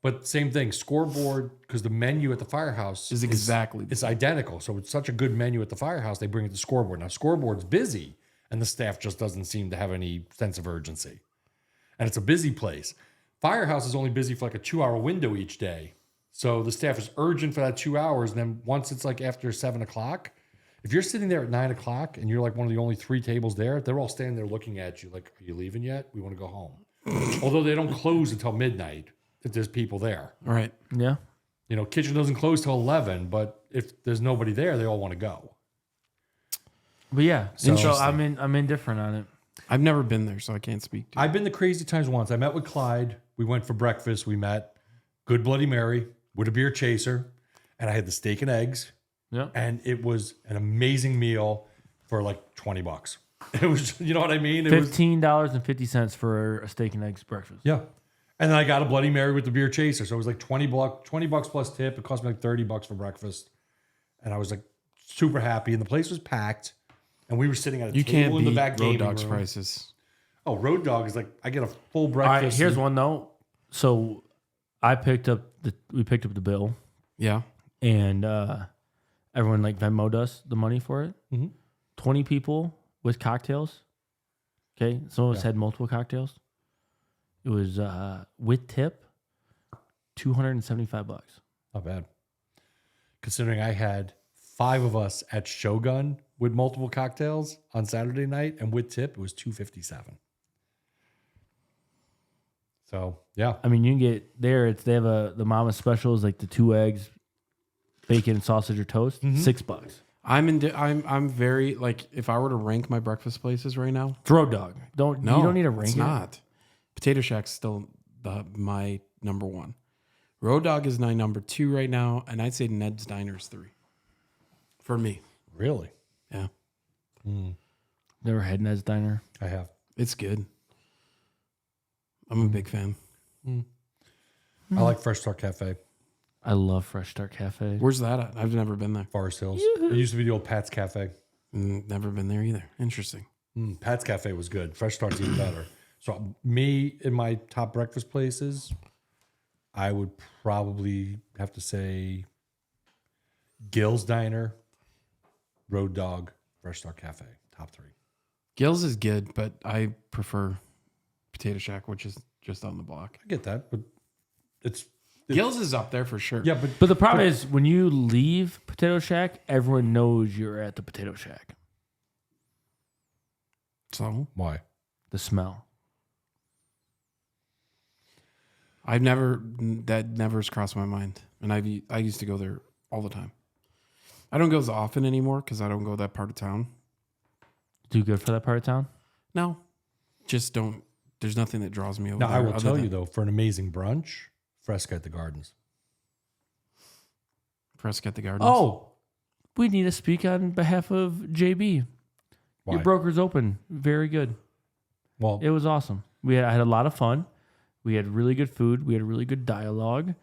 A: But same thing, Scoreboard, because the menu at the Firehouse
C: Is exactly the
A: it's identical. So it's such a good menu at the Firehouse, they bring it to Scoreboard. Now, Scoreboard's busy, and the staff just doesn't seem to have any sense of urgency. And it's a busy place. Firehouse is only busy for like a 2-hour window each day. So the staff is urgent for that 2 hours. And then once it's like after 7 o'clock, if you're sitting there at 9 o'clock and you're like one of the only 3 tables there, they're all standing there looking at you like, are you leaving yet? We want to go home. Although they don't close until midnight if there's people there.
C: Right.
B: Yeah.
A: You know, kitchen doesn't close till 11, but if there's nobody there, they all want to go.
B: But yeah, so
A: Interesting.
B: I'm indifferent on it.
C: I've never been there, so I can't speak to it.
A: I've been to Crazy Times once. I met with Clyde. We went for breakfast. We met Good Bloody Mary with a beer chaser, and I had the steak and eggs.
B: Yeah.
A: And it was an amazing meal for like $20. It was, you know what I mean? It was,
B: $15.50 for a steak and eggs breakfast.
A: yeah. And then I got a Bloody Mary with the beer chaser. So it was like $20 plus tip. It cost me like $30 for breakfast. And I was like super happy. And the place was packed. And we were sitting at a
C: You can't
A: table in the
C: beat
A: back
C: Road
A: gaming
C: Dog's
A: room.
C: prices.
A: Oh, Road Dog is like, I get a full
B: All
A: breakfast.
B: right, here's one though. So we picked up the bill,
C: Yeah.
B: and everyone like Venmo'd us the money for it.
A: Mhm.
B: 20 people with cocktails. Okay, some of us had multiple cocktails. It was with tip, $275.
A: Not bad. Considering I had 5 of us at Shogun with multiple cocktails on Saturday night, and with tip, it was $257. So yeah,
B: I mean, you can get there. They have the mama specials like the 2 eggs, bacon, and sausage or toast, $6.
C: I'm very like if I were to rank my breakfast places right now.
B: It's Road Dog. You don't need to rank
C: it's
B: it.
C: not. Potato Shack's still my number 1. Road Dog is my number 2 right now, and I'd say Ned's Diner is 3 for me.
A: really,
C: Yeah,
B: Never had Ned's Diner.
A: I have.
C: it's good. I'm a big fan.
A: I like Fresh Start Cafe,
B: I love Fresh Start Cafe.
C: Where's that at? I've never been there.
A: Forest Hills. It used to be the old Pat's Cafe.
C: Never been there either. Interesting.
A: Pat's Cafe was good. Fresh Start's even better. So me in my top breakfast places, I would probably have to say Gill's Diner, Road Dog, Fresh Start Cafe, top 3.
C: Gill's is good, but I prefer Potato Shack, which is just on the block.
A: I get that, but it's
C: Gill's is up there for sure.
A: yeah,
B: But the problem is when you leave Potato Shack, everyone knows you're at the Potato Shack.
C: So
A: why?
B: The smell.
C: that never has crossed my mind, and I used to go there all the time. I don't go as often anymore because I don't go that part of town.
B: Do good for that part of town?
C: No, just don't. There's nothing that draws me over.
A: Now
C: there
A: I will
C: other
A: tell
C: than
A: you though, for an amazing brunch, Fresca at the Gardens.
C: Fresca at the Gardens.
B: Oh, we need to speak on behalf of JB.
A: Why?
B: Your broker's open. Very good.
A: Well,
B: It was awesome. I had a lot of fun. We had really good food. We had a really good dialogue.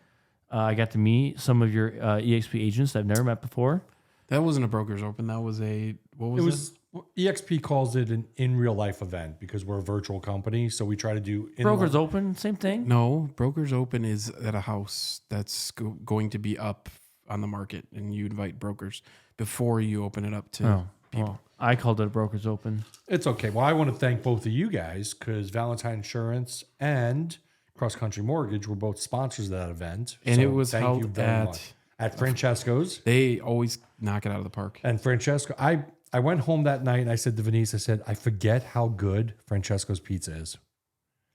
B: I got to meet some of your EXP agents that I've never met before.
C: that wasn't a Broker's Open. That was a what
A: it
C: was it?
A: was EXP calls it an in real life event because we're a virtual company, so we try to do
B: Broker's open, same thing.
C: No, Broker's Open is at a house that's going to be up on the market, and you invite brokers before you open it up to
B: Oh,
C: people.
B: well, I called it a Broker's Open.
A: It's okay. Well, I want to thank both of you guys because Valentine Insurance and Cross Country Mortgage were both sponsors of that event.
C: And
A: So
C: it was
A: thank you
C: held
A: very much. At Francesco's.
C: They always knock it out of the park.
A: And Francesco, I went home that night and I said to Venice, I said, I forget how good Francesco's pizza is.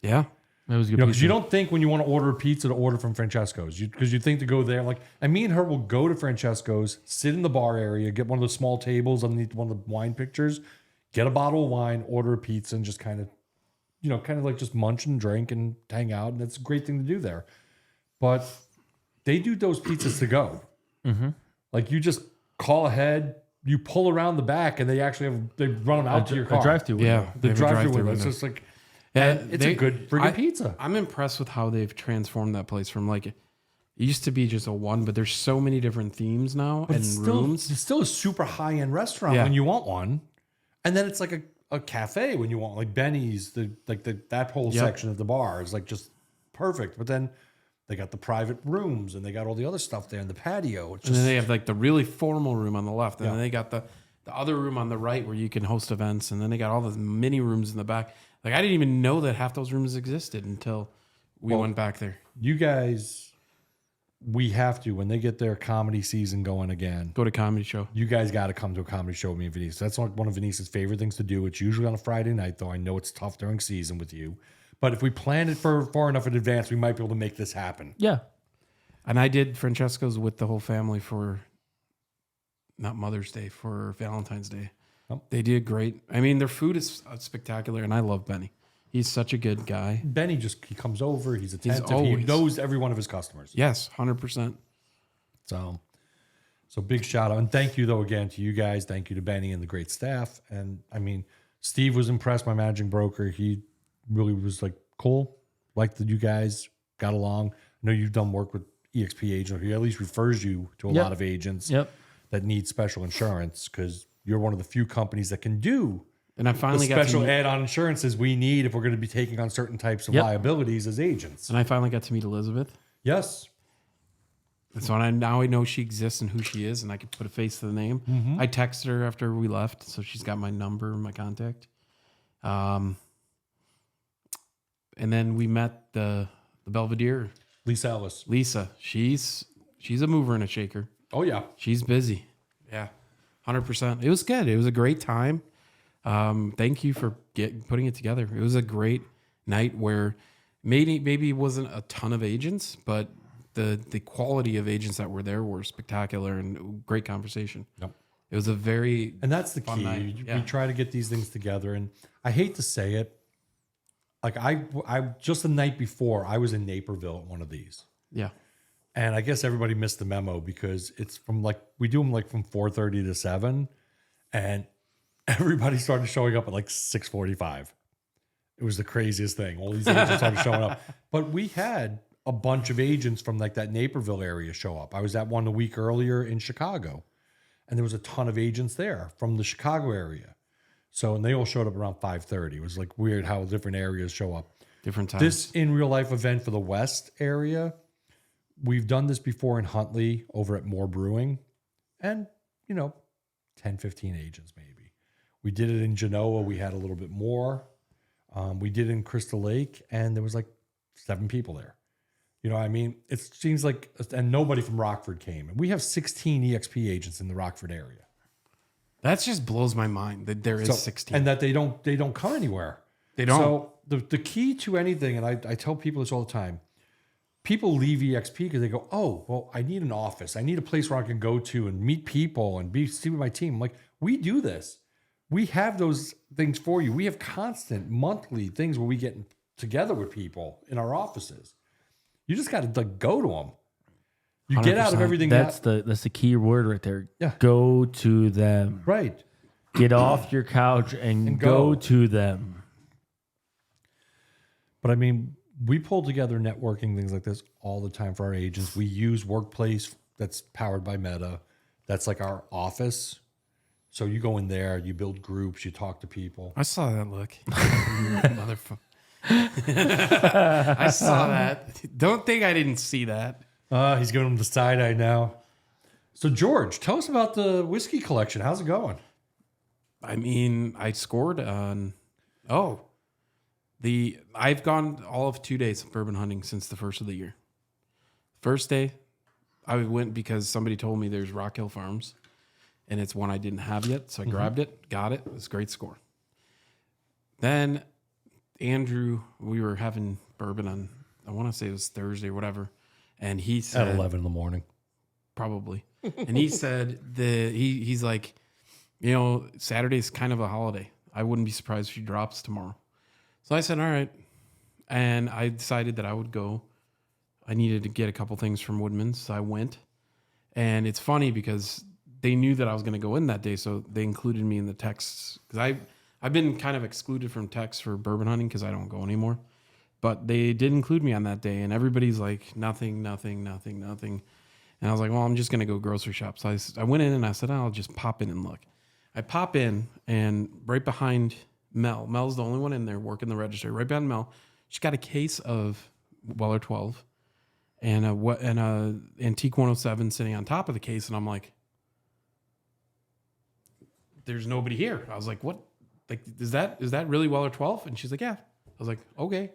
C: Yeah.
B: It was good.
A: You know, because
B: pizza.
A: you don't think when you want to order a pizza to order from Francesco's, because you think to go there. Like, and me and her will go to Francesco's, sit in the bar area, get one of the small tables underneath one of the wine pictures, get a bottle of wine, order a pizza, and just kind of kind of like just munch and drink and hang out. And that's a great thing to do there. But they do those pizzas to go.
B: Mm-hmm.
A: Like you just call ahead, you pull around the back, and they run them out to your car.
B: A drive-through window.
C: Yeah,
A: The
C: they have a
A: drive-through window.
C: window.
A: It's just like,
C: Yeah,
A: and it's a good friggin' pizza.
C: I'm impressed with how they've transformed that place from like it used to be just a one, but there's so many different themes now and rooms.
A: It's still a super high-end restaurant
C: Yeah.
A: when you want one. And then it's like a cafe when you want, like Benny's, that whole
C: Yep.
A: section of the bar is like just perfect. But then they got the private rooms and they got all the other stuff there in the patio. It's
C: And
A: just,
C: then they have like the really formal room on the left, and
A: Yeah.
C: then they got the other room on the right where you can host events, and then they got all the mini rooms in the back. Like I didn't even know that half those rooms existed until we went back there.
A: you guys, we have to, when they get their comedy season going again,
C: Go to comedy show.
A: you guys got to come to a comedy show with me and Venice. That's like one of Venice's favorite things to do. It's usually on a Friday night, though. I know it's tough during season with you. But if we plan it for far enough in advance, we might be able to make this happen.
B: Yeah.
C: And I did Francesco's with the whole family for not Mother's Day, for Valentine's Day.
A: Oh.
C: They did great. I mean, their food is spectacular, and I love Benny. He's such a good guy.
A: Benny he comes over. He's attentive. He
C: always-
A: knows every one of his customers.
C: Yes, 100%.
A: So big shout out. And thank you, though, again, to you guys. Thank you to Benny and the great staff. And I mean, Steve was impressed, my managing broker. He really was like, cool. Liked that you guys got along. I know you've done work with EXP agent. He at least refers you to a
B: Yep.
A: lot of agents
B: Yep.
A: that need special insurance because you're one of the few companies that can do
C: And I
A: the
C: finally got to
A: special
C: meet,
A: add-on insurances we need if we're going to be taking on certain types of
B: Yep.
A: liabilities as agents.
C: and I finally got to meet Elizabeth.
A: Yes.
C: And so now I know she exists and who she is, and I could put a face to the name. I texted her after we left, so she's got my number and my contact. And then we met the Belvedere,
A: Lisa Ellis.
C: Lisa. She's a mover and a shaker.
A: Oh, yeah.
C: She's busy. Yeah, 100%. It was good. It was a great time. Thank you for putting it together. It was a great night where maybe it wasn't a ton of agents, but the quality of agents that were there were spectacular and great conversation.
A: Yep.
C: It was a very
A: And that's the
C: Fun
A: key.
C: night,
A: We
C: yeah.
A: try to get these things together. And I hate to say it. Like I just the night before, I was in Naperville at one of these.
C: yeah.
A: And I guess everybody missed the memo because it's from we do them like from 4:30 to 7. And everybody started showing up at like 6:45. It was the craziest thing. All these agents started showing up. But we had a bunch of agents from like that Naperville area show up. I was at one a week earlier in Chicago. And there was a ton of agents there from the Chicago area. So, and they all showed up around 5:30. It was like weird how different areas show up.
C: Different times.
A: This in real life event for the West area, we've done this before in Huntley over at Moore Brewing. And, 10, 15 agents maybe. We did it in Genoa. We had a little bit more. We did it in Crystal Lake, and there was like 7 people there. You know what I mean? It seems like, and nobody from Rockford came. And we have 16 EXP agents in the Rockford area.
C: That just blows my mind that there is
A: So-
C: 16.
A: and that they don't come anywhere.
C: They don't.
A: So the key to anything, and I tell people this all the time, people leave EXP because they go, oh, well, I need an office. I need a place where I can go to and meet people and see with my team. I'm like, we do this. We have those things for you. We have constant monthly things where we get together with people in our offices. You just got to go to them. You get out of
C: 100%.
A: everything.
B: That's the key word right there.
A: Yeah.
B: Go to them.
A: Right.
B: Get off your couch and
A: go.
B: go to them.
A: But I mean, we pull together networking things like this all the time for our agents. We use Workplace that's powered by Meta. That's like our office. So you go in there, you build groups, you talk to people.
C: I saw that look. Motherfucker. I saw that. Don't think I didn't see that.
A: He's giving them the side eye now. So George, tell us about the whiskey collection. How's it going?
C: I mean, I scored on. I've gone all of 2 days of bourbon hunting since the first of the year. First day, I went because somebody told me there's Rock Hill Farms, and it's one I didn't have yet, so I grabbed it, got it. It was a great score. Then Andrew, we were having bourbon on, I want to say it was Thursday or whatever, and he said
A: At 11 in the morning.
C: probably, and he said he's like, Saturday's kind of a holiday. I wouldn't be surprised if he drops tomorrow. So I said, all right. And I decided that I would go. I needed to get a couple things from Woodman's. So I went. And it's funny because they knew that I was going to go in that day. So they included me in the texts. Because I've been kind of excluded from texts for bourbon hunting because I don't go anymore. But they did include me on that day. And everybody's like, nothing. And I was like, well, I'm just going to go grocery shop. So I went in and I said, I'll just pop in and look. I pop in and right behind Mel's the only one in there working the register. Right behind Mel, she's got a case of Weller 12 and a antique 107 sitting on top of the case. And I'm like, there's nobody here. I was like, what? Like, is that really Weller 12? And she's like, yeah. I was like, okay.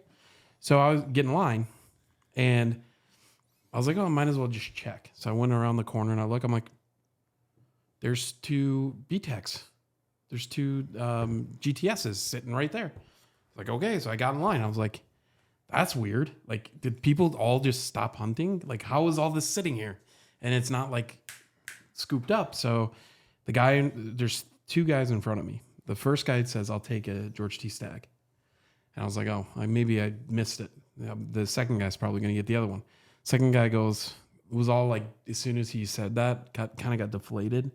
C: So I was getting in line and I was like, oh, I might as well just check. So I went around the corner and I look, I'm like, there's 2 BTECs. There's 2 GTSs sitting right there. Like, okay. So I got in line. I was like, that's weird. Like, did people all just stop hunting? Like, how is all this sitting here? And it's not like scooped up. So there's 2 guys in front of me. The first guy says, I'll take a George T. Stagg. And I was like, oh, maybe I missed it. The second guy's probably going to get the other one. Second guy goes, it was all like, as soon as he said that, kind of got deflated.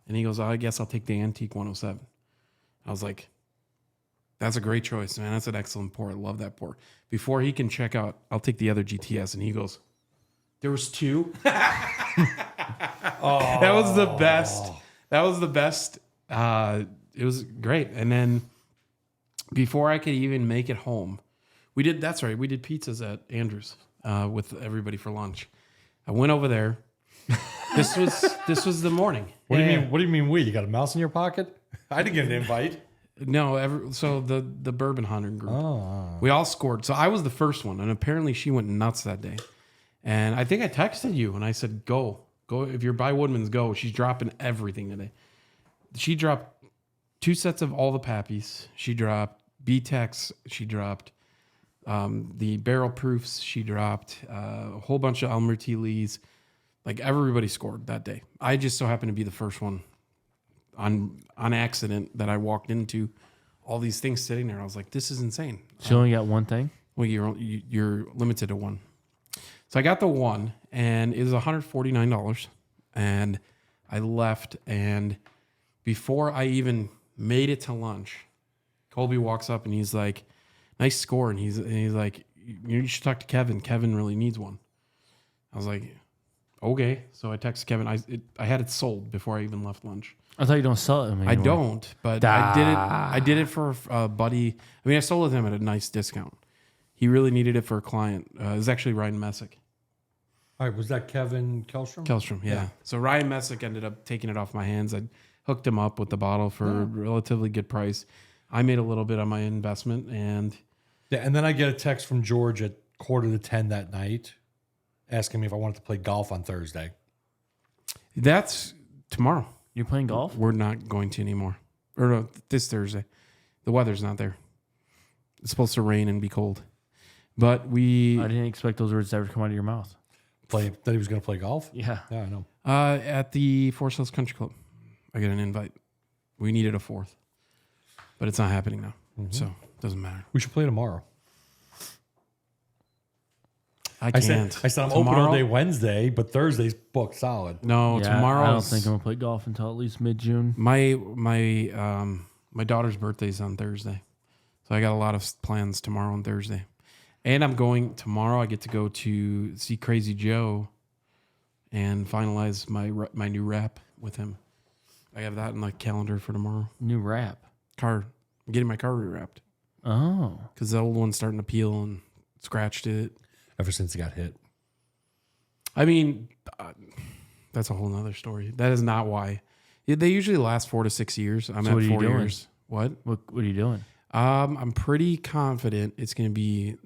C: And he goes, I guess I'll take the antique 107. I was like, that's a great choice, man. That's an excellent pour. I love that pour. Before he can check out, I'll take the other GTS. And he goes, there was 2. That was the best. That was the best. It was great. And then before I could even make it home, we did pizzas at Andrew's with everybody for lunch. I went over there. This was the morning.
A: What do you mean? What do you mean? You got a mouse in your pocket? I didn't get an invite.
C: No, so the bourbon hunter group, we all scored. So I was the first one, and apparently she went nuts that day. And I think I texted you, and I said, "Go if you're by Woodman's, go." She's dropping everything today. She dropped 2 sets of all the Pappies. She dropped BTEX. She dropped the barrel proofs. She dropped a whole bunch of Elmer T. Lee's. Like, everybody scored that day. I just so happened to be the first one on accident that I walked into all these things sitting there. I was like, this is insane.
B: She only got one thing?
C: Well, you're limited to one. So I got the one, and it was $149. And I left, and before I even made it to lunch, Colby walks up and he's like, nice score. And he's like, you should talk to Kevin. Kevin really needs one. I was like, okay. So I texted Kevin. I had it sold before I even left lunch.
B: I thought you don't sell it anymore.
C: I don't, but I did it for a buddy. I mean, I sold it to him at a nice discount. He really needed it for a client. It was actually Ryan Messick.
A: All right, was that Kevin Kellstrom?
C: Kellstrom, yeah. So Ryan Messick ended up taking it off my hands. I hooked him up with the bottle for a relatively good price. I made a little bit on my investment, and
A: and then I get a text from George at 9:45 that night, asking me if I wanted to play golf on Thursday.
C: That's tomorrow.
B: You're playing golf?
C: We're not going to anymore. Or no, this Thursday. The weather's not there. It's supposed to rain and be cold. But
B: I didn't expect those words to ever come out of your mouth.
A: That he was going to play golf?
B: Yeah.
A: Yeah, I know.
C: At the Forest Hills Country Club, I got an invite. We needed a 4th. But it's not happening now. So it doesn't matter.
A: We should play tomorrow.
C: I can't.
A: I said I'm open all day Wednesday, but Thursday's booked solid.
C: No,
B: Yeah,
C: tomorrow.
B: I don't think I'm going to play golf until at least mid-June.
C: My daughter's birthday's on Thursday. So I got a lot of plans tomorrow and Thursday. And I'm going tomorrow. I get to go to see Crazy Joe and finalize my new wrap with him. I have that in the calendar for tomorrow.
B: New wrap.
C: I'm getting my car rewrapped.
B: Oh.
C: Because the old one's starting to peel and scratched it.
A: Ever since he got hit.
C: I mean, that's a whole nother story. That is not why. They usually last 4 to 6 years. I'm
B: So
C: at
B: what are you
C: 4
B: doing?
C: years. What?
B: What are you doing?
C: I'm pretty confident it's going to be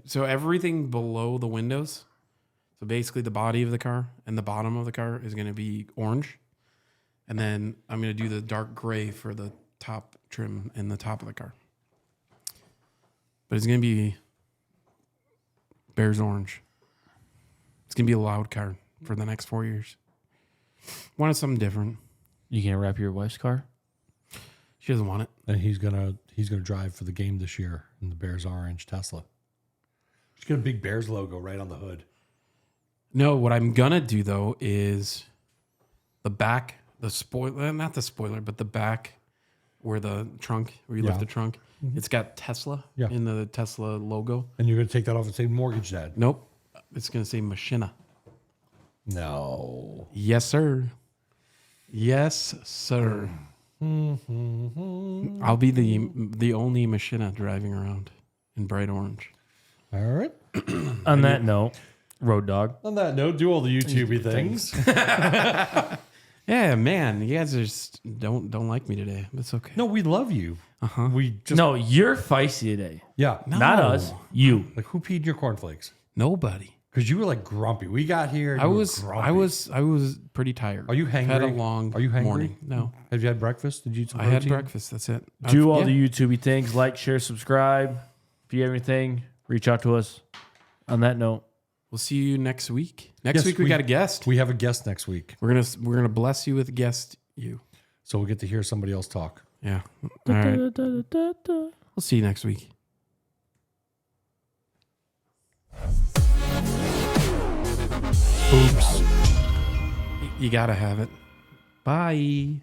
C: so everything below the windows. So basically the body of the car and the bottom of the car is going to be orange. And then I'm going to do the dark gray for the top trim and the top of the car. But it's going to be Bears orange. It's going to be a loud car for the next 4 years. Wanted something different.
B: You going to wrap your wife's car?
C: She doesn't want it.
A: And he's gonna drive for the game this year in the Bears orange Tesla. She's got a big Bears logo right on the hood.
C: No, what I'm gonna do though is the back, the spoiler, not the spoiler, but the back where the trunk, where you lift the trunk, it's got Tesla in the Tesla logo.
A: And you're gonna take that off and say mortgage dad.
C: Nope. It's gonna say Machina.
A: No.
C: Yes, sir. Yes, sir. I'll be the only Machina driving around in bright orange.
A: All right.
B: On that note, Road Dog.
A: On that note, do all the YouTubey things.
C: Yeah, man, you guys just don't like me today. It's okay.
A: No, we love you. We just
B: No, you're feisty today.
A: yeah.
B: Not us. You.
A: Like who peed in your cornflakes?
C: Nobody.
A: Because you were like grumpy. We got here. And
C: I
A: you were
C: was
A: grumpy.
C: pretty tired.
A: Are you hangry?
C: Had a long
A: Are you hangry?
C: morning. No,
A: Have you had breakfast? Did you eat some
C: I had
A: protein?
C: breakfast. That's it.
B: Do all
C: yeah.
B: the YouTubey things. Like, share, subscribe. If you have anything, reach out to us. On that note,
C: We'll see you next week. Next
A: Yes,
C: week we got a guest.
A: We have a guest next week,
C: We're gonna bless you with a guest. You.
A: so we'll get to hear somebody else talk.
C: Yeah. All right. We'll see you next week.
A: Oops.
C: You gotta have it. Bye.